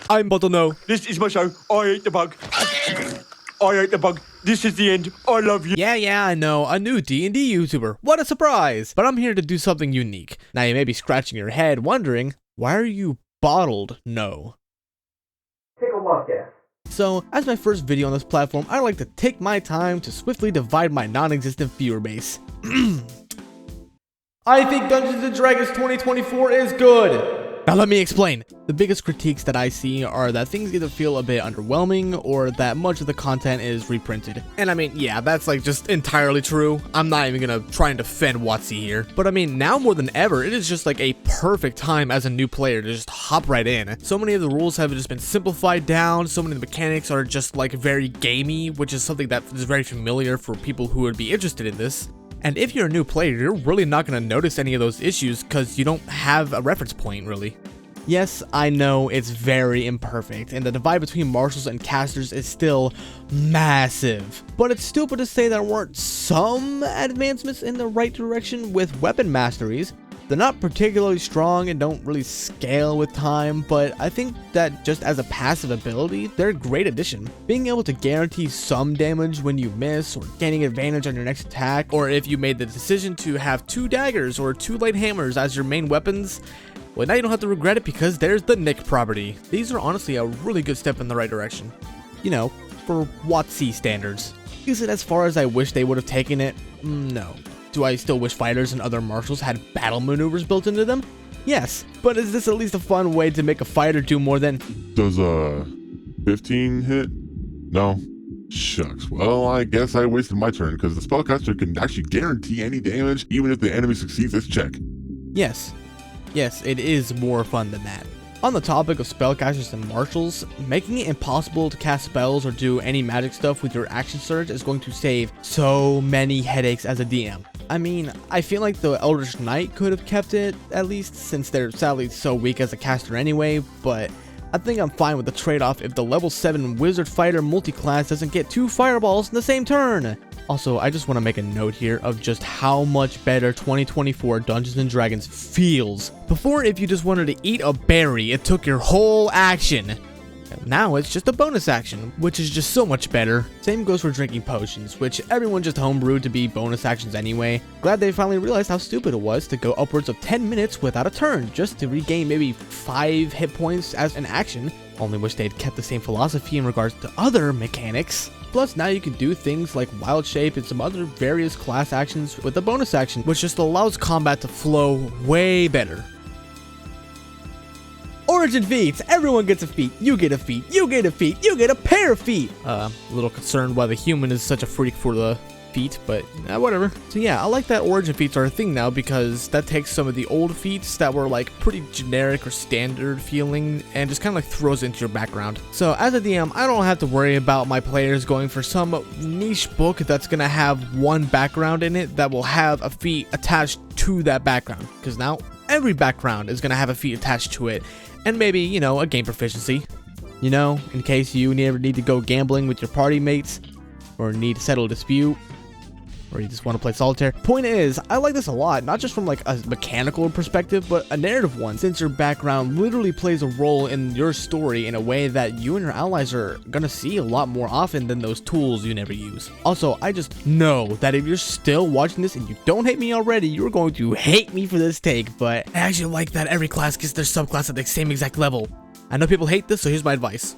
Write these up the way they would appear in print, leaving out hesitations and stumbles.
I'm Bottle No. This is my show. I ate the bug. I ate the bug. This is the end. I love you. Yeah, I know. A new D&D YouTuber. What a surprise. But I'm here to do something unique. Now you may be scratching your head wondering, why are you Bottled No? Take a wild guess. So, as my first video on this platform, I like to take my time to swiftly divide my non-existent viewer base. I think Dungeons & Dragons 2024 is good! Now let me explain. The biggest critiques that I see are that things either feel a bit underwhelming or that much of the content is reprinted. And I mean, yeah, that's like just entirely true. I'm not even gonna try and defend WotC here. But I mean, now more than ever, it is just like a perfect time as a new player to just hop right in. So many of the rules have just been simplified down, so many of the mechanics are just like very gamey, which is something that is very familiar for people who would be interested in this. And if you're a new player, you're really not going to notice any of those issues because you don't have a reference point, really. Yes, I know it's very imperfect, and the divide between marshals and casters is still massive. But it's stupid to say there weren't some advancements in the right direction with weapon masteries. They're not particularly strong and don't really scale with time, but I think that just as a passive ability, they're a great addition. Being able to guarantee some damage when you miss, or gaining advantage on your next attack, or if you made the decision to have 2 daggers or 2 light hammers as your main weapons, well, now you don't have to regret it because there's the Nick property. These are honestly a really good step in the right direction. You know, for WotC standards. Is it as far as I wish they would have taken it? No. Do I still wish fighters and other marshals had battle maneuvers built into them? Yes, but is this at least a fun way to make a fighter do more than... Does 15 hit? No? Shucks. Well, I guess I wasted my turn because the spellcaster can actually guarantee any damage even if the enemy succeeds its check. Yes, it is more fun than that. On the topic of spellcasters and marshals, making it impossible to cast spells or do any magic stuff with your action surge is going to save so many headaches as a DM. I mean, I feel like the Eldritch Knight could have kept it, at least, since they're sadly so weak as a caster anyway, but I think I'm fine with the trade-off if the level 7 Wizard Fighter multi-class doesn't get 2 fireballs in the same turn. Also, I just want to make a note here of just how much better 2024 Dungeons & Dragons feels. Before, if you just wanted to eat a berry, it took your whole action. Now it's just a bonus action, which is just so much better. Same goes for drinking potions, which everyone just homebrewed to be bonus actions anyway. Glad they finally realized how stupid it was to go upwards of 10 minutes without a turn, just to regain maybe 5 hit points as an action. Only wish they'd kept the same philosophy in regards to other mechanics. Plus, now you can do things like Wild Shape and some other various class actions with a bonus action, which just allows combat to flow way better. Origin feats! Everyone gets a feat. You get a feat. You get a feat. You get a pair of feet! A little concerned why the human is such a freak for the feat, but whatever. So yeah, I like that origin feats are a thing now because that takes some of the old feats that were like pretty generic or standard feeling and just kind of like throws it into your background. So as a DM, I don't have to worry about my players going for some niche book that's gonna have one background in it that will have a feat attached to that background, because now every background is gonna have a feat attached to it. And maybe, you know, a game proficiency. You know, in case you never need to go gambling with your party mates, or need to settle a dispute, or you just want to play solitaire. Point is, I like this a lot, not just from like a mechanical perspective, but a narrative one, since your background literally plays a role in your story in a way that you and your allies are gonna see a lot more often than those tools you never use. Also, I just know that if you're still watching this and you don't hate me already, you're going to hate me for this take, but I actually like that every class gets their subclass at the same exact level. I know people hate this, so here's my advice.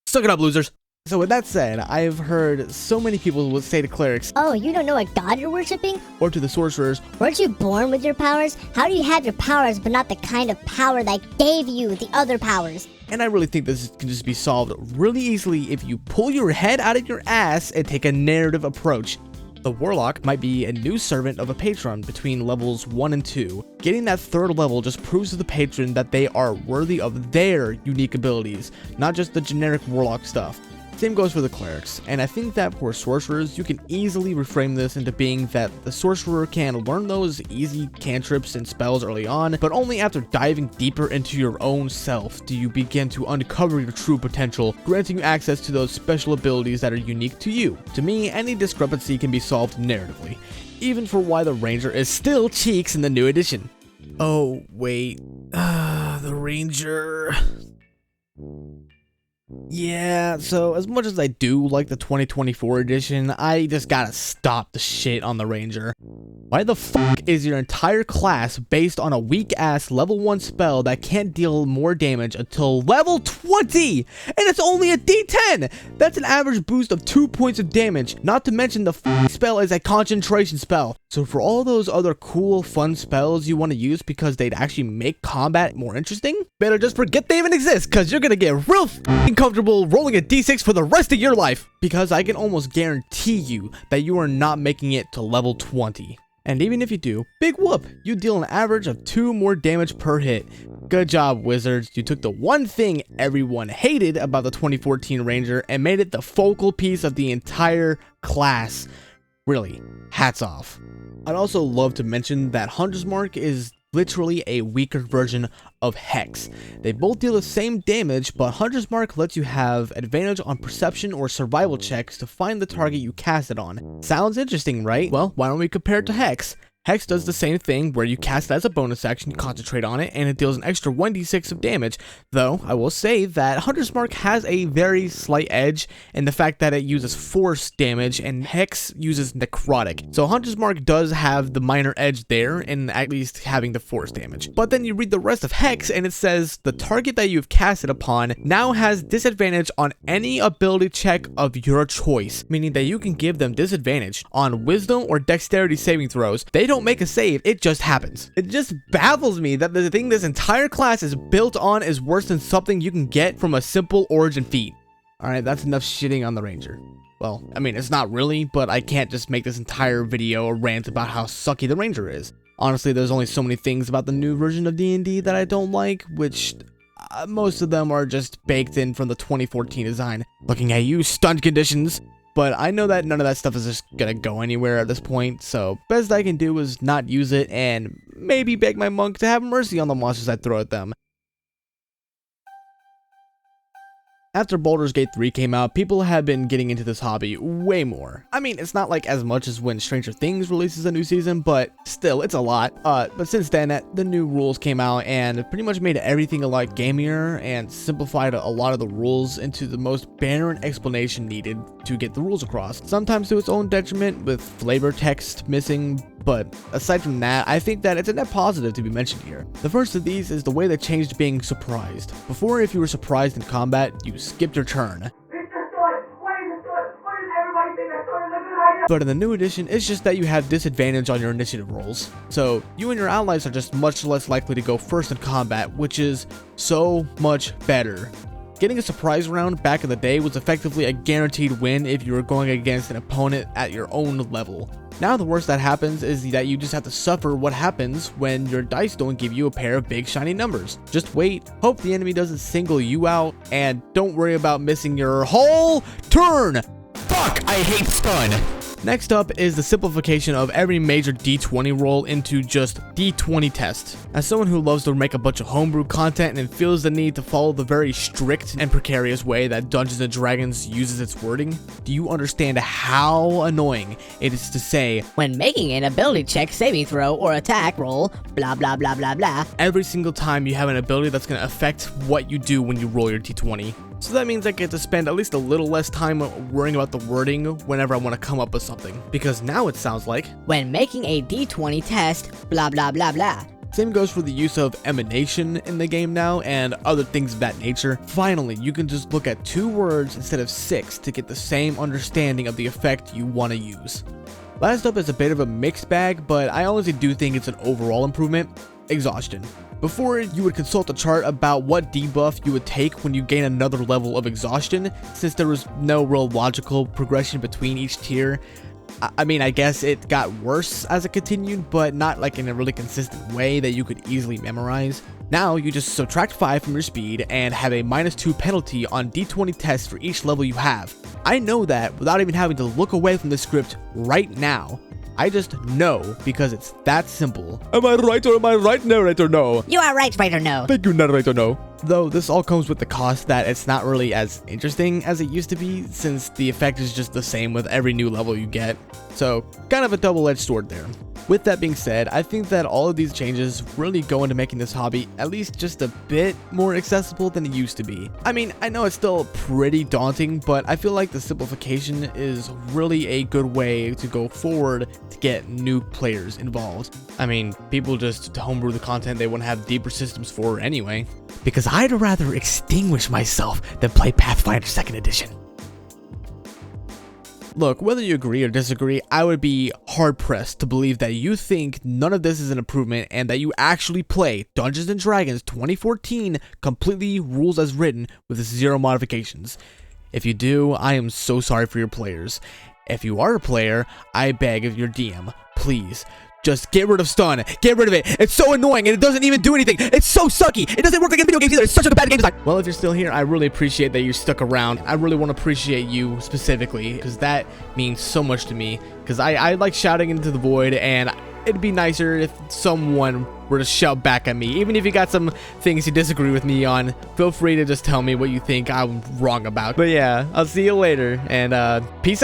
Suck it up, losers. So with that said, I've heard so many people would say to clerics, "Oh, you don't know what god you're worshipping?" Or to the sorcerers, "Weren't you born with your powers? How do you have your powers but not the kind of power that gave you the other powers?" And I really think this can just be solved really easily if you pull your head out of your ass and take a narrative approach. The Warlock might be a new servant of a patron between levels 1 and 2. Getting that 3rd level just proves to the patron that they are worthy of their unique abilities, not just the generic Warlock stuff. Same goes for the clerics, and I think that for sorcerers, you can easily reframe this into being that the sorcerer can learn those easy cantrips and spells early on, but only after diving deeper into your own self do you begin to uncover your true potential, granting you access to those special abilities that are unique to you. To me, any discrepancy can be solved narratively, even for why the ranger is still cheeks in the new edition. Oh, wait, the ranger... Yeah, so as much as I do like the 2024 edition, I just gotta stop the shit on the Ranger. Why the fuck is your entire class based on a weak-ass level 1 spell that can't deal more damage until level 20? And it's only a D10! That's an average boost of 2 points of damage, not to mention the spell is a concentration spell. So for all those other cool, fun spells you want to use because they'd actually make combat more interesting, better just forget they even exist, cause you're gonna get real comfortable rolling a d6 for the rest of your life. Because I can almost guarantee you that you are not making it to level 20. And even if you do, big whoop, you deal an average of 2 more damage per hit. Good job, Wizards. You took the one thing everyone hated about the 2014 Ranger and made it the focal piece of the entire class. Really, hats off. I'd also love to mention that Hunter's Mark is literally a weaker version of Hex. They both deal the same damage, but Hunter's Mark lets you have advantage on perception or survival checks to find the target you cast it on. Sounds interesting, right? Well, why don't we compare it to Hex? Hex does the same thing where you cast it as a bonus action, concentrate on it, and it deals an extra 1d6 of damage. Though, I will say that Hunter's Mark has a very slight edge in the fact that it uses force damage and Hex uses necrotic. So Hunter's Mark does have the minor edge there in at least having the force damage. But then you read the rest of Hex and it says the target that you've cast it upon now has disadvantage on any ability check of your choice, meaning that you can give them disadvantage on wisdom or dexterity saving throws. They don't make a save, it just happens. It just baffles me that the thing this entire class is built on is worse than something you can get from a simple origin feat. Alright, that's enough shitting on the Ranger. Well, I mean, it's not really, but I can't just make this entire video a rant about how sucky the Ranger is. Honestly, there's only so many things about the new version of D&D that I don't like, which most of them are just baked in from the 2014 design. Looking at you, stunt conditions! But I know that none of that stuff is just gonna go anywhere at this point, so best I can do is not use it and maybe beg my monk to have mercy on the monsters I throw at them. After Baldur's Gate 3 came out, people have been getting into this hobby way more. I mean, it's not like as much as when Stranger Things releases a new season, but still, it's a lot. But since then, the new rules came out and pretty much made everything a lot gamier and simplified a lot of the rules into the most barren explanation needed to get the rules across. Sometimes to its own detriment with flavor text missing, but aside from that, I think that it's a net positive to be mentioned here. The first of these is the way they changed being surprised. Before, if you were surprised in combat, you skipped your turn. It's the sword! What is the sword? What does everybody think that sword is a good idea? But in the new edition, it's just that you have disadvantage on your initiative rolls. So you and your allies are just much less likely to go first in combat, which is so much better. Getting a surprise round back in the day was effectively a guaranteed win if you were going against an opponent at your own level. Now the worst that happens is that you just have to suffer what happens when your dice don't give you a pair of big shiny numbers. Just wait, hope the enemy doesn't single you out, and don't worry about missing your whole turn! Fuck, I hate stun! Next up is the simplification of every major D20 roll into just D20 test. As someone who loves to make a bunch of homebrew content and feels the need to follow the very strict and precarious way that Dungeons & Dragons uses its wording, do you understand how annoying it is to say, when making an ability check, saving throw, or attack roll, blah blah blah blah blah, every single time you have an ability that's going to affect what you do when you roll your D20? So that means I get to spend at least a little less time worrying about the wording whenever I want to come up with something. Because now it sounds like, when making a D20 test, blah blah blah blah. Same goes for the use of emanation in the game now and other things of that nature. Finally, you can just look at 2 words instead of 6 to get the same understanding of the effect you want to use. Last up is a bit of a mixed bag, but I honestly do think it's an overall improvement. Exhaustion. Before, you would consult a chart about what debuff you would take when you gain another level of exhaustion, since there was no real logical progression between each tier. I mean, I guess it got worse as it continued, but not like in a really consistent way that you could easily memorize. Now, you just subtract 5 from your speed and have a -2 penalty on D20 tests for each level you have. I know that without even having to look away from the script right now. I just know because it's that simple. Am I right or am I right, narrator? No. You are right, writer, no. Thank you, narrator. No. Though this all comes with the cost that it's not really as interesting as it used to be, since the effect is just the same with every new level you get. So, kind of a double-edged sword there. With that being said, I think that all of these changes really go into making this hobby at least just a bit more accessible than it used to be. I mean, I know it's still pretty daunting, but I feel like the simplification is really a good way to go forward to get new players involved. I mean, people just homebrew the content they wouldn't have deeper systems for anyway. Because I'd rather extinguish myself than play Pathfinder 2nd Edition. Look, whether you agree or disagree, I would be hard-pressed to believe that you think none of this is an improvement and that you actually play Dungeons & Dragons 2014 completely rules as written with 0 modifications. If you do, I am so sorry for your players. If you are a player, I beg of your DM, please, just get rid of stun. Get rid of it. It's so annoying and it doesn't even do anything. It's so sucky. It doesn't work like in video games either. It's such a bad game design. Well, if you're still here, I really appreciate that you stuck around. I really want to appreciate you specifically because that means so much to me. Because I like shouting into the void, and it'd be nicer if someone were to shout back at me. Even if you got some things you disagree with me on, feel free to just tell me what you think I'm wrong about. But yeah, I'll see you later, and peace out.